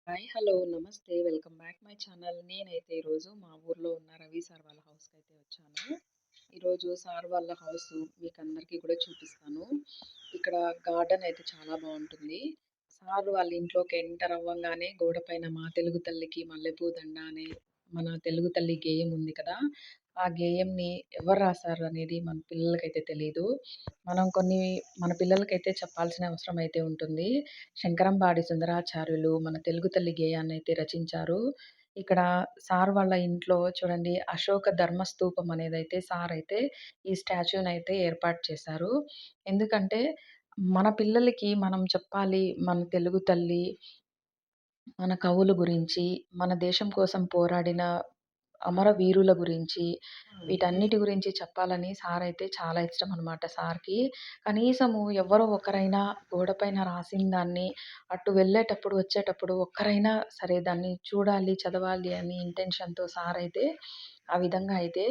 Hi! Hello! నమస్తే. Welcome back my channel. నేనైతే ఈరోజు మా ఊర్లో ఉన్న రవి సార్ వాళ్ళ హౌస్‌కైతే వచ్చాను. ఈరోజు సార్ వాళ్ళ హౌసు మీకందరికీ కూడా చూపిస్తాను. ఇక్కడ గార్డెన్ అయితే చాలా బావుంటుంది. సార్ వాళ్ళ ఇంట్లోకి ఎంటర్ అవ్వంగానే గోడ పైన మా తెలుగు తల్లికి మల్లెపూ దండ అనే మన తెలుగు తల్లి గేయం ఉంది కదా! ఆ గేయంని ఎవరు రాసారు అనేది మన పిల్లలకైతే తెలీదు. మనం మన పిల్లలకైతే చెప్పాల్సిన అవసరం అయితే ఉంటుంది. శంకరంబాడి సుందరాచార్యులు మన తెలుగు తల్లి గేయాన్నయితే రచించారు. ఇక్కడ సార్ వాళ్ళ ఇంట్లో చూడండి అశోక ధర్మస్తూపం అనేదైతే సార్ అయితే ఈ స్టాచ్యూనయితే ఏర్పాటు చేశారు. ఎందుకంటే మన పిల్లలకి మనం చెప్పాలి మన తెలుగు తల్లి, మన కవుల గురించి, మన దేశం కోసం పోరాడిన అమరవీరుల గురించి, వీటన్నిటి గురించి చెప్పాలని సారయితే చాలా ఇష్టమనమాట సార్‌కి. కనీసము ఎవ్వరో ఒకరైనా గోడ పైన రాసిన దాన్ని అటు వెళ్ళేటప్పుడు, వచ్చేటప్పుడు ఒక్కరైనా సరే దాన్ని చూడాలి, చదవాలి అని ఇంటెన్షన్‌తో సారయితే ఆ విధంగా అయితే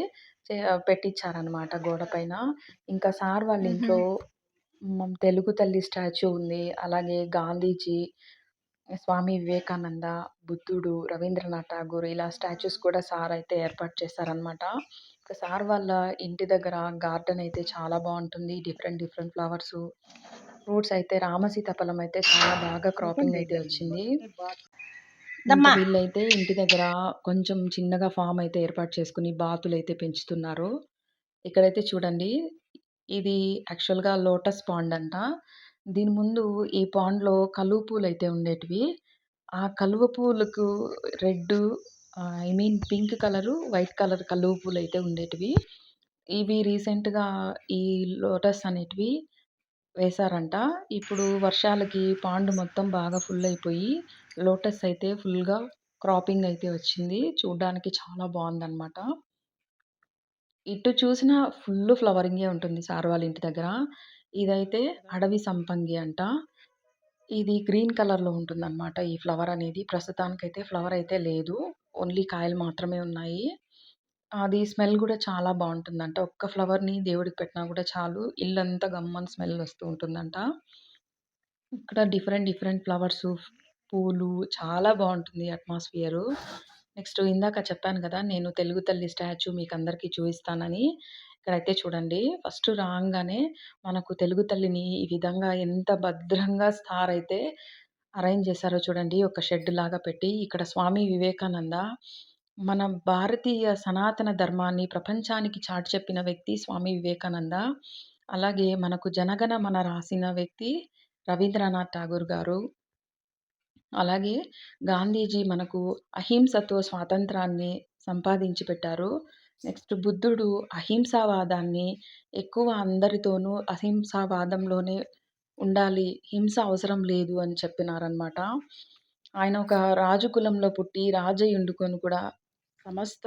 పెట్టిచ్చారనమాట గోడ పైన. ఇంకా సార్ వాళ్ళ హుహు. ఇంట్లో తెలుగు తల్లి స్టాచ్యూ ఉంది. అలాగే గాంధీజీ, స్వామి వివేకానంద, బుద్ధుడు, రవీంద్రనాథ్ ఠాగూర్ ఇలా స్టాచ్యూస్ కూడా సార్ అయితే ఏర్పాటు చేశారనమాట. ఇక సార్ వాళ్ళ ఇంటి దగ్గర గార్డెన్ అయితే చాలా బావుంటుంది. డిఫరెంట్ డిఫరెంట్ ఫ్లవర్సు, ఫ్రూట్స్ అయితే రామ సీతాఫలం అయితే చాలా బాగా ఓపెన్ క్రాపింగ్ అయితే చేయొద్దండి. వచ్చింది. ఇంకా దమ్మా వీళ్ళైతే ఇంటి దగ్గర కొంచెం చిన్నగా ఫార్మ్ అయితే ఏర్పాటు చేసుకొని బాతులైతే పెంచుతున్నారు. ఇక్కడైతే చూడండి ఇది యాక్చువల్‌గా లోటస్ పాండ్ అంట. దీని ముందు ఈ పాండ్‌లో కలువ పూలైతే ఉండేటివి. ఆ కలువ పూలకు red I mean pink colour, white colour కలువ పూలైతే ఉండేటివి. ఇవి రీసెంట్‌గా ఈ లోటస్ అనేటివి వేశారంట. ఇప్పుడు వర్షాలకి పాండ్ మొత్తం బాగా ఫుల్ అయిపోయి, లోటస్ అయితే ఫుల్‌గా క్రాపింగ్ అయితే వచ్చింది. చూడ్డానికి చాలా బావుందనమాట. ఇటు చూసినా ఫుల్లు ఫ్లవరింగే ఉంటుంది సార్ వాళ్ళ ఇంటి దగ్గర. ఇదైతే అడవి సంపంగి అంట. ఇది గ్రీన్ కలర్‌లో ఉంటుందనమాట ఈ ఫ్లవర్ అనేది. ప్రస్తుతానికైతే ఫ్లవర్ అయితే లేదు. ఓన్లీ కాయలు మాత్రమే ఉన్నాయి. అది స్మెల్ గూడా చాలా బావుంటుందంట. ఒక్క ఫ్లవర్‌ని దేవుడికి పెట్టినా గూడా చాలు ఇల్లంతా గమ్మని స్మెల్ వస్తూ ఉంటుందంట. ఇక్కడ డిఫరెంట్ డిఫరెంట్ ఫ్లవర్సు, పూలు చాలా బావుంటుంది అట్మాస్ఫియరు. నెక్స్ట్ ఇందాక చెప్పాను గదా! నేను తెలుగు తల్లి స్టాచ్యూ మీకందరికీ చూయిస్తానని. ఇక్కడైతే చూడండి ఫస్ట్ రాంగానే మనకు తెలుగు తల్లిని ఈ విధంగా ఎంత భద్రంగా సారయితే అరేంజ్ చేశారో చూడండి. ఒక షెడ్ లాగా పెట్టి ఇక్కడ స్వామి వివేకానంద మన భారతీయ సనాతన ధర్మాన్ని ప్రపంచానికి చాటి చెప్పిన వ్యక్తి స్వామి వివేకానంద. అలాగే మనకు జనగణమన రాసిన వ్యక్తి రవీంద్రనాథ్ ఠాగూర్ గారు. అలాగే గాంధీజీ మనకు అహింసతో స్వాతంత్రాన్ని సంపాదించి పెట్టారు. నెక్స్ట్ బుద్ధుడు అహింసావాదాన్ని ఎక్కువ అందరితోనూ అహింసావాదంలోనే ఉండాలి. హింస అవసరం లేదు అని చెప్పినారనమాట. ఆయన ఒక రాజు కులంలో పుట్టి రాజయ్యుండుకొని కూడా సమస్త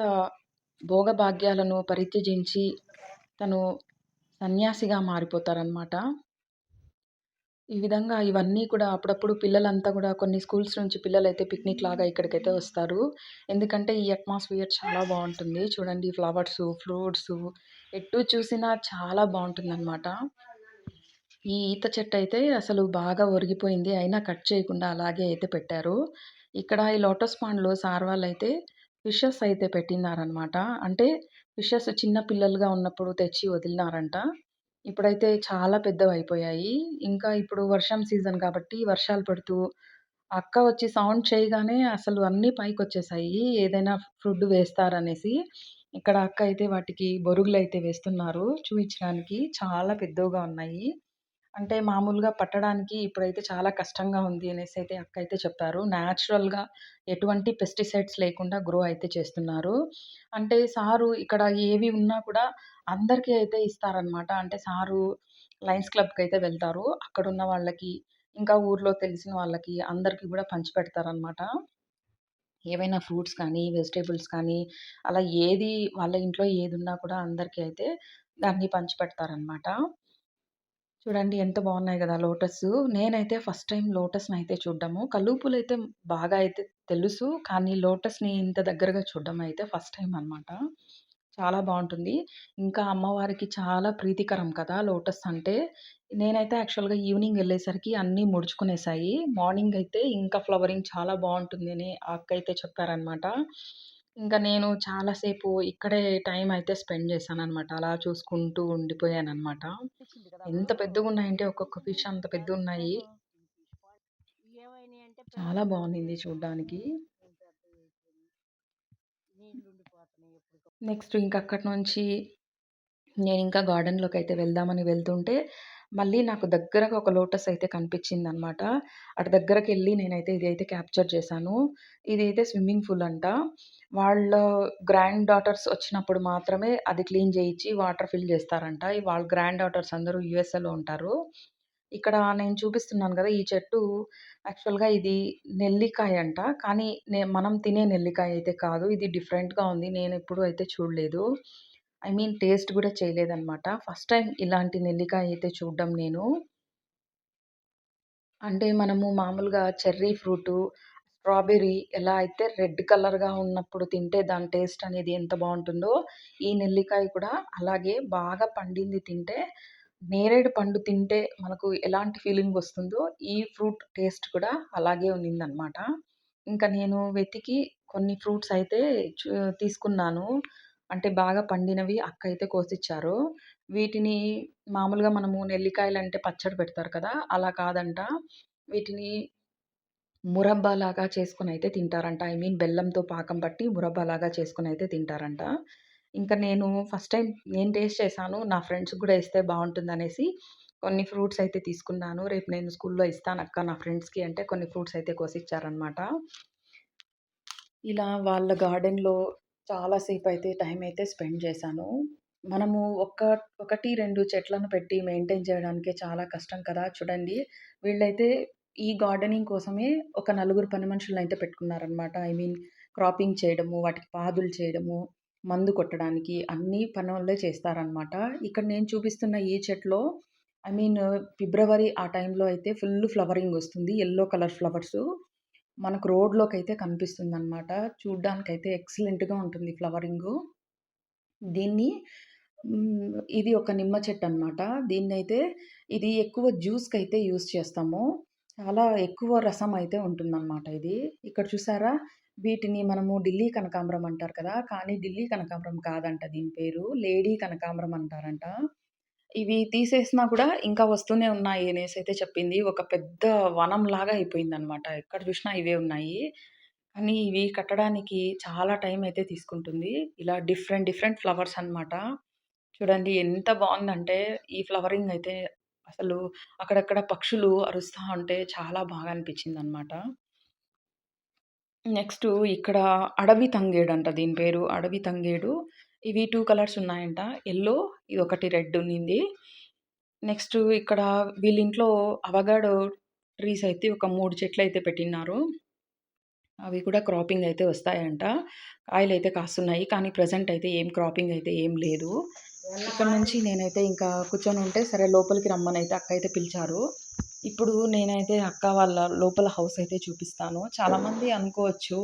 భోగభాగ్యాలను పరిత్యజించి తను సన్యాసిగా మారిపోతారనమాట. ఈ విధంగా ఇవన్నీ కూడా అప్పుడప్పుడు పిల్లలంతా గూడా కొన్ని స్కూల్స్ నుంచి పిల్లలైతే పిక్నిక్ లాగా ఇక్కడికైతే వస్తారు. ఎందుకంటే ఈ అట్మాస్ఫియర్ చాలా బావుంటుంది. చూడండి ఫ్లవర్సు, ఫ్రూట్సు ఎటు చూసినా చాలా బావుంటుందనమాట. ఈ ఈత చెట్టయితే అసలు బాగా ఒరిగిపోయింది. అయినా కట్ చేయకుండా అలాగే అయితే పెట్టారు. ఇక్కడ ఈ లోటస్ పాండ్‌లో సార్ వాళ్ళైతే ఫిషెస్ అయితే పెట్టినారనమాట. అంటే ఫిషెస్ చిన్న పిల్లలుగా ఉన్నప్పుడు తెచ్చి వదిలినారంట. ఇప్పుడైతే చాలా పెద్దవయిపోయాయి. ఇంకా ఇప్పుడు వర్షం సీజన్ కాబట్టి వర్షాలు పడుతూ అక్క వచ్చి సౌండ్ చేయగానే అసలు అన్నీ పైకొచ్చేసాయి. ఏదైనా ఫుడ్ వేస్తారనేసి. ఇక్కడ అక్క అయితే వాటికి బొరుగులైతే వేస్తున్నారు చూయించడానికి. చాలా పెద్దవిగా ఉన్నాయి. అంటే మామూలుగా పట్టడానికి ఇప్పుడైతే చాలా కష్టంగా ఉంది అనేసైతే అక్కయితే చెప్పారు. నేచురల్‌గా ఎటువంటి పెస్టిసైడ్స్ లేకుండా గ్రో అయితే చేస్తున్నారు. అంటే సారు ఇక్కడ ఏవి ఉన్నా కూడా అందరికీ అయితే ఇస్తారనమాట. అంటే సారు లయన్స్ క్లబ్‌కయితే వెళ్తారు. అక్కడున్న వాళ్ళకి, ఇంకా ఊర్లో తెలిసిన వాళ్ళకి అందరికి గూడా పంచిపెడతారనమాట. ఏవైనా ఫ్రూట్స్ కానీ, వెజిటబుల్స్ కానీ అలా ఏది వాళ్ళ ఇంట్లో ఏదున్నా కూడా అందరికీ అయితే దాన్ని పంచిపెడతారనమాట. చూడండి ఎంత బాగున్నాయి గదా! లోటసు. నేనైతే ఫస్ట్ టైమ్ లోటస్‌నయితే చూడ్డము. కలువ పూలయితే బాగా అయితే తెలుసు. కానీ లోటస్‌ని ఇంత దగ్గరగా చూడ్డం అయితే ఫస్ట్ టైమ్ అనమాట. చాలా బావుంటుంది. ఇంకా అమ్మవారికి చాలా ప్రీతికరం కదా! లోటస్ అంటే. నేనైతే యాక్చువల్‌గా ఈవినింగ్ ఎళ్ళేసరికి అన్నీ ముడుచుకునేసాయి. మార్నింగ్ అయితే ఇంకా ఫ్లవరింగ్ చాలా బావుంటుందని ఆ అక్కయితే చెప్పారనమాట. ఇంకా నేను చాలా సేపు ఇక్కడే టైం అయితే స్పెండ్ చేశాననమాట. అలా చూసుకుంటూ ఉండిపోయాననమాట. అనిపించింది కదా! ఎంత అప్పుడు పెద్దగున్నాయంటే ఒక్కొక్క ఏంటిది ఫిష్ అంత పెద్దగున్నాయి. బ్యాట్స్‌మెన్ ఏమైనాయంటే చాలా పెద్దగా బావుండింది వచ్చేస్తున్నాయి. చూడ్డానికి. నీళ్లుండిపోతున్నాయి ఎప్పటికప్పుడు. నెక్స్ట్ ఇంక అక్కడి నుంచి నేనింకా గార్డెన్‌లోకైతే వెళ్దామని వెళ్తుంటే, మళ్ళీ నాకు దగ్గరగా ఒక లోటస్ అయితే కనిపిచ్చిందనమాట. అటు దగ్గరకెళ్ళి నేనైతే ఇదైతే క్యాప్చర్ చేశాను. ఇదైతే స్విమ్మింగ్ పూల్ అంట. వాళ్ళ గ్రాండ్ డాటర్స్ వచ్చినప్పుడు మాత్రమే అది క్లీన్ చేయించి వాటర్ ఫిల్ చేస్తారంట. వాళ్ళ గ్రాండ్ డాటర్స్ అందరూ యూఎస్ఏలో ఉంటారు. ఇక్కడ నేను చూపిస్తున్నాను గదా! ఈ చెట్టు యాక్చువల్‌గా ఇది నెల్లికాయ అంట. కానీ మనం తినే నెల్లికాయ అయితే కాదు. ఇది డిఫరెంట్‌గా ఉంది. నేనెప్పుడు అయితే చూడలేదు. ఐ మీన్ టేస్ట్ గూడా చేయలేదనమాట. ఫస్ట్ టైమ్ ఇలాంటి నెల్లికాయ అయితే చూడ్డం నేను. అంటే మనము మామూలుగా చెర్రీ ఫ్రూటు, స్ట్రాబెర్రీ ఎలా అయితే రెడ్ కలర్‌గా ఉన్నప్పుడు తింటే దాని టేస్ట్ అనేది ఎంత బావుంటుందో, ఈ నెల్లికాయ కూడా అలాగే బాగా పండింది తింటే, నేరేడు పండు తింటే మనకు ఎలాంటి ఫీలింగొస్తుందో, ఈ ఫ్రూట్ టేస్ట్ కూడా అలాగే ఉన్నిందనమాట. ఇంక నేను వెతికి కొన్ని ఫ్రూట్స్ అయితే చు తీసుకున్నాను. అంటే బాగా పండినవి అక్క అయితే కోసిచ్చారు. వీటిని మామూలుగా మనము నెల్లికాయలంటే పచ్చడి పెడతారు కదా! అలా కాదంట. వీటిని మురబ్బాలాగా చేసుకొనైతే తింటారంట. ఐ మీన్ బెల్లంతో పాకం పట్టి మురబ్బాలాగా చేసుకొనైతే తింటారంట. ఇంక నేను ఫస్ట్ టైమ్ నేను టేస్ట్ చేశాను. నా ఫ్రెండ్స్‌కి గూడా ఇస్తే బావుంటుందనేసి కొన్ని ఫ్రూట్స్ అయితే తీసుకున్నాను. రేపు నేను స్కూల్‌లో ఇస్తానక్క నా ఫ్రెండ్స్‌కి అంటే కొన్ని ఫ్రూట్స్ అయితే కోసిచ్చారనమాట. ఇలా వాళ్ళ గార్డెన్‌లో చాలా సేపయితే టైమయితే స్పెండ్ చేశాను. మనము 1, 2 చెట్లను పెట్టి మెయింటైన్ చేయడానికే చాలా కష్టం కదా! చూడండి. వీళ్ళైతే ఈ గార్డెనింగ్ కోసమే ఒక నలుగురు పని మనుషులనైతే పెట్టుకున్నారనమాట. ఐ మీన్ క్రాపింగ్ చేయడము, వాటికి పాదులు చేయడము, మందు కొట్టడానికి అన్నీ పనోళ్ళే చేస్తారనమాట. ఇక్కడ నేను చూపిస్తున్న ఈ చెట్లో ఐ మీన్ ఫిబ్రవరి ఆ టైంలో అయితే ఫుల్ ఫ్లవరింగొస్తుంది. Yellow colour flowers. మనకు రోడ్‌లోకైతే కనిపిస్తుందనమాట. చూడ్డానికైతే ఎక్సలెంట్‌గా ఉంటుంది ఫ్లవరింగు. దీన్ని ఇది ఒక నిమ్మ చెట్టనమాట. దీన్నైతే ఇది ఎక్కువ జ్యూస్‌కైతే యూజ్ చేస్తాము. చాలా ఎక్కువ రసం అయితే ఉంటుందనమాట ఇది. ఇక్కడ చూసారా? వీటిని మనము ఢిల్లీ కనకాంబరం అంటారు కదా! కానీ ఢిల్లీ కనకాంబరం కాదంట దీని పేరు. లేడీ కనకాంబరం అంటారంట. ఇవి తీసేసినా కూడా ఇంకా వస్తూనే ఉన్నాయి అనేసైతే చెప్పింది. ఒక పెద్ద వనంలాగా అయిపోయిందనమాట. ఎక్కడ చూసినా ఇవే ఉన్నాయి. కానీ ఇవి కట్టడానికి చాలా టైం అయితే తీసుకుంటుంది. ఇలా డిఫరెంట్ డిఫరెంట్ ఫ్లవర్స్ అనమాట. చూడండి ఎంత బావుందంటే ఈ ఫ్లవరింగ్ అయితే అసలు అక్కడక్కడ పక్షులు అరుస్తా ఉంటే చాలా బాగా అనిపించిందనమాట. నెక్స్టు ఇక్కడ అడవి తంగేడంట దీని పేరు. అడవి తంగేడు. ఇవి 2 కలర్స్ ఉన్నాయంట. యెల్లో ఇదొకటి రెడ్ ఉన్నింది. నెక్స్టు ఇక్కడ వీళ్ళింట్లో అవగాడో ట్రీస్ అయితే ఒక 3 చెట్లయితే పెట్టిన్నారు. అవి కూడా క్రాపింగ్ అయితే వస్తాయంట. కాయలైతే కాస్తున్నాయి. కానీ ప్రెజెంట్ అయితే ఏం క్రాపింగ్ అయితే ఏం లేదు. ఇక్కడి నుంచి నేనైతే ఇంకా కూర్చొనుంటే సరే లోపలికి రమ్మనైతే అక్కయితే పిలిచారు. ఇప్పుడు నేనైతే అక్క వాళ్ళ లోపల హౌస్ అయితే చూపిస్తాను. చాలామంది అనుకోవచ్చు,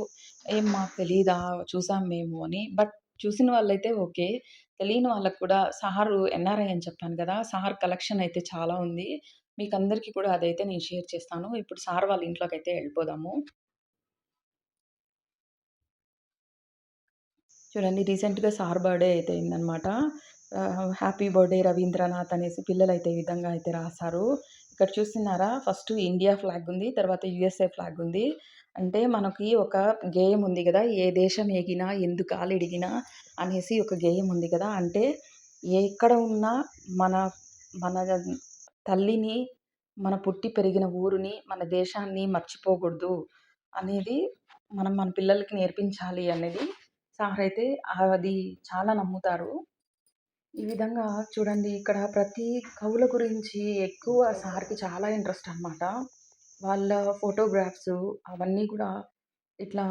"ఏం మాకు తెలీదా? చూసాం మేము" అని. బట్ చూసిన వాళ్ళైతే ఓకే. తెలియని వాళ్ళకి కూడా సారు ఎన్ఆర్ఐ అని చెప్పాను గదా! సార్ కలెక్షన్ అయితే చాలా ఉంది. మీకందరికీ కూడా అదైతే నేను షేర్ చేస్తాను. ఇప్పుడు సార్ వాళ్ళ ఇంట్లోకైతే ఎళ్ళిపోదాము. చూడండి రీసెంట్‌గా సార్ బర్త్‌డే అయితే అయిందనమాట. హ్యాపీ బర్త్‌డే రవీంద్రనాథ్ అనేసి పిల్లలైతే ఈ విధంగా అయితే రాసారు. ఇక్కడ చూస్తున్నారా ఫస్ట్ ఇండియా ఫ్లాగ్ ఉంది. తర్వాత యూఎస్ఏ ఫ్లాగ్ ఉంది. అంటే మనకి ఒక గేయం ఉంది గదా! ఏ దేశం ఏగినా ఎందుకాలిడిగినా అనేసి ఒక గేయం ఉంది గదా! అంటే ఎక్కడ ఉన్నా మన మన తల్లిని, మన పుట్టి పెరిగిన ఊరుని, మన దేశాన్ని మర్చిపోకూడదు అనేది మనం మన పిల్లలకి నేర్పించాలి అనేది సారయితే అది చాలా నమ్ముతారు. ఈ విధంగా చూడండి ఇక్కడ ప్రతి కవుల గురించి ఎక్కువ సార్‌కి చాలా ఇంట్రెస్ట్ అనమాట. వాళ్ళ ఫోటోగ్రాఫ్సు అవన్నీ కూడా ఇట్లా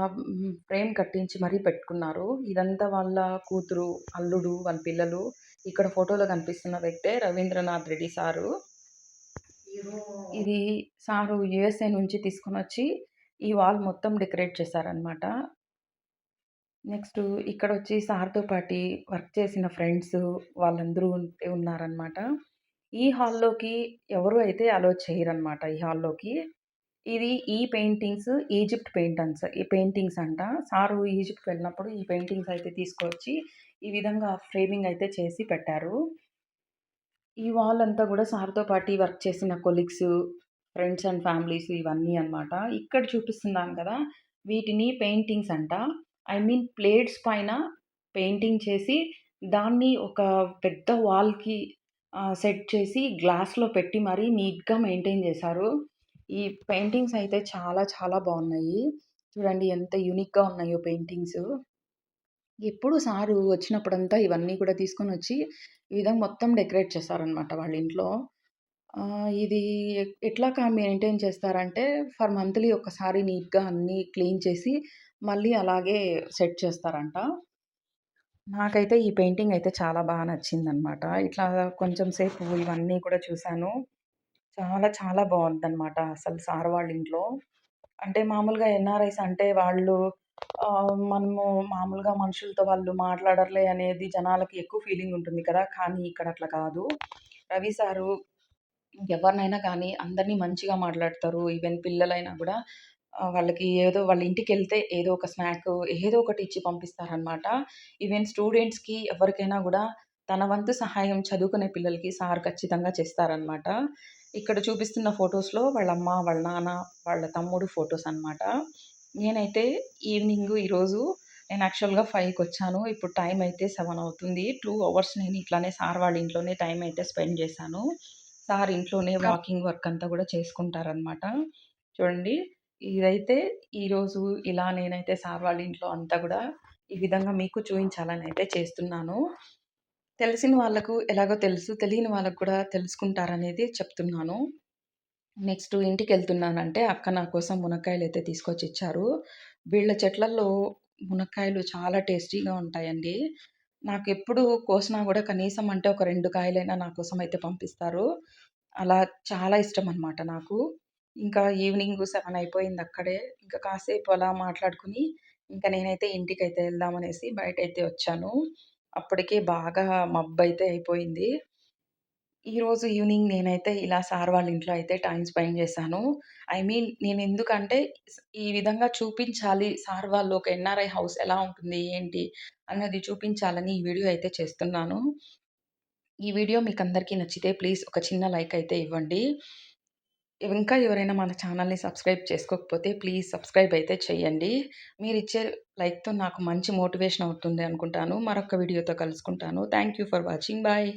ఫ్రేమ్ కట్టించి మరీ పెట్టుకున్నారు. ఇదంతా వాళ్ళ కూతురు, అల్లుడు, వాళ్ళ పిల్లలు. ఇక్కడ ఫోటోలో కనిపిస్తున్న వ్యక్తే రవీంద్రనాథ్ రెడ్డి సారు. ఇది సారు యూఎస్ఏ నుంచి తీసుకొనొచ్చి ఈ వాల్ మొత్తం డెకరేట్ చేశారనమాట. నెక్స్టు ఇక్కడొచ్చి సార్‌తో పాటి వర్క్ చేసిన ఫ్రెండ్సు వాళ్ళందరూ ఉన్నారనమాట. ఈ హాల్‌లోకి ఎవరు అయితే అలో చేయరనమాట ఈ హాల్‌లోకి. ఇది ఈ పెయింటింగ్స్ ఈజిప్ట్ ఈ పెయింటింగ్స్ అంట. సారు ఈజిప్ట్ వెళ్ళినప్పుడు ఈ పెయింటింగ్స్ అయితే తీసుకొచ్చి ఈ విధంగా ఫ్రేమింగ్ అయితే చేసి పెట్టారు. ఈ వాల్ అంతా గూడా సార్‌తో పాటి వర్క్ చేసిన కొలీగ్స్, ఫ్రెండ్స్ అండ్ ఫ్యామిలీస్ ఇవన్నీ అన్నమాట. ఇక్కడ చూపిస్తున్నాను కదా! వీటిని పెయింటింగ్స్ అంట. ఐ మీన్ ప్లేట్స్ పైన పెయింటింగ్ చేసి దాన్ని ఒక పెద్ద వాల్‌కి సెట్ చేసి గ్లాస్‌లో పెట్టి మరీ నీట్‌గా మెయింటైన్ చేశారు. ఈ పెయింటింగ్స్ అయితే చాలా చాలా బావున్నాయి. చూడండి ఎంత యూనిక్‌గా ఉన్నాయో పెయింటింగ్స్. ఎప్పుడు సారు వచ్చినప్పుడంతా ఇవన్నీ కూడా తీసుకొనొచ్చి, ఈ విధంగా మొత్తం డెకరేట్ చేస్తారనమాట వాళ్ళ ఇంట్లో. ఇది ఎట్లాగా మెయింటైన్ చేస్తారంటే, ఫర్ మంత్లీ ఒక్కసారి నీట్‌గా అన్నీ క్లీన్ చేసి, మళ్ళీ అలాగే సెట్ చేస్తారంట. నాకైతే ఈ పెయింటింగ్ అయితే చాలా నచ్చిందనమాట. ఇట్లా కొంచెం సేపు ఇవన్నీ కూడా చూసాను. చాలా చాలా బావుందనమాట అసలు సార్ వాళ్ళ ఇంట్లో. అంటే మామూలుగా ఎన్ఆర్ఐస్ అంటే వాళ్ళు మనము మామూలుగా మనుషులతో వాళ్ళు మాట్లాడరులే అనేది జనాలకి ఎక్కువ ఫీలింగ్ ఉంటుంది కదా! కానీ ఇక్కడ అట్లా కాదు. రవి సారు ఎవరినైనా కానీ అందరిని మంచిగా మాట్లాడతారు. ఈవెన్ పిల్లలైనా గూడా వాళ్ళకి ఏదో వాళ్ళ ఇంటికెళ్తే ఏదో ఒక స్నాకు ఏదో ఒకటి ఇచ్చి పంపిస్తారనమాట. ఈవెన్ స్టూడెంట్స్‌కి ఎవరికైనా గూడా తన వంతు సహాయం చదువుకునే పిల్లలకి సార్ ఖచ్చితంగా చేస్తారనమాట. ఇక్కడ చూపిస్తున్న ఫోటోస్‌లో వాళ్ళ అమ్మ, వాళ్ళ నాన్న, వాళ్ళ తమ్ముడు ఫోటోస్ అనమాట. నేనైతే ఈరోజు నేను యాక్చువల్‌గా 5:00కొచ్చాను. ఇప్పుడు టైం అయితే 7 అవుతుంది. 2 అవర్స్ నేను ఇట్లానే సార్ వాళ్ళ ఇంట్లోనే టైం అయితే స్పెండ్ చేశాను. సార్ ఇంట్లోనే వాకింగ్ వర్క్ అంతా గూడా చేసుకుంటారనమాట. చూడండి ఇదైతే ఈరోజు ఇలా నేనైతే సార్ వాళ్ళ ఇంట్లో అంతా గూడా ఈ విధంగా మీకు చూయించాలనైతే చేస్తున్నాను. తెలిసిన వాళ్ళకు ఎలాగో తెలుసు. తెలియని వాళ్ళకి కూడా తెలుసుకుంటారనేది చెప్తున్నాను. నెక్స్ట్ ఇంటికెళ్తున్నానంటే అక్క నా కోసం మునక్కాయలైతే తీసుకొచ్చిచ్చారు. వీళ్ళ చెట్లల్లో మునక్కాయలు చాలా టేస్టీగా ఉంటాయండి. నాకెప్పుడు కోసినా గూడా కనీసం అంటే ఒక 2 కాయలైనా నా కోసం అయితే పంపిస్తారు. అలా చాలా ఇష్టమనమాట నాకు. ఇంకా ఈవినింగ్ 7 అయిపోయిందక్కడే. ఇంకా కాసేపు అలా మాట్లాడుకొని, ఇంక నేనైతే ఇంటికైతే ఎళ్దామనేసి బయటైతే వచ్చాను. అప్పటికే బాగా మబ్బయితే అయిపోయింది. ఈరోజు ఈవినింగ్ నేనైతే ఇలా సార్ వాళ్ళ ఇంట్లో అయితే టైమ్ స్పెండ్ చేశాను. ఐ మీన్ నేనెందుకంటే ఈ విధంగా చూపించాలి సార్ వాళ్ళు ఒక ఎన్ఆర్ఐ హౌస్ ఎలా ఉంటుంది, ఏంటి అన్నది చూపించాలని ఈ వీడియో అయితే చేస్తున్నాను. ఈ వీడియో మీకందరికీ నచ్చితే ప్లీజ్ ఒక చిన్న లైక్ అయితే ఇవ్వండి. ఇంకా ఎవరైనా మన ఛానల్‌ని సబ్స్క్రైబ్ చేసుకోకపోతే ప్లీజ్ సబ్స్క్రైబ్ అయితే చేయండి. మీరిచ్చే లైక్‌తో నాకు మంచి మోటివేషన్ అవుతుంది అనుకుంటాను. మరొక వీడియోతో కలుసుకుంటాను. Thank you for watching. Bye.